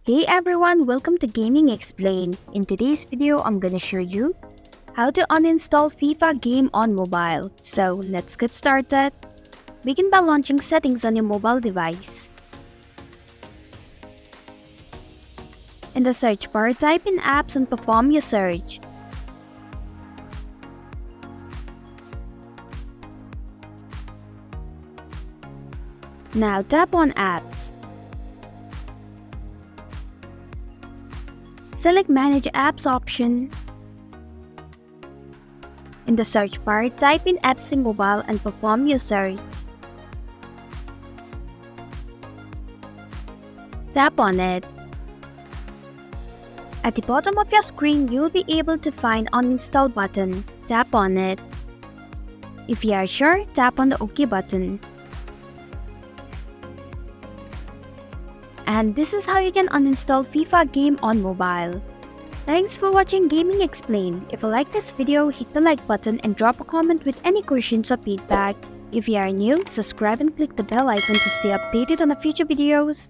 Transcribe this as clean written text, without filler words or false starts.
Hey everyone, welcome to Gaming Explained. In today's video, I'm gonna show you how to uninstall FIFA game on mobile. So let's get started. Begin by launching settings on your mobile device. In the search bar, type in apps and perform your search. Now tap on apps. Select Manage Apps option. In the search bar, type in apps in mobile and perform your search. Tap on it. At the bottom of your screen, you'll be able to find Uninstall button. Tap on it. If you are sure, tap on the OK button. And this is how you can uninstall FIFA game on mobile. Thanks for watching Gaming Explained. If you like this video, hit the like button and drop a comment with any questions or feedback. If you are new, subscribe and click the bell icon to stay updated on the future videos.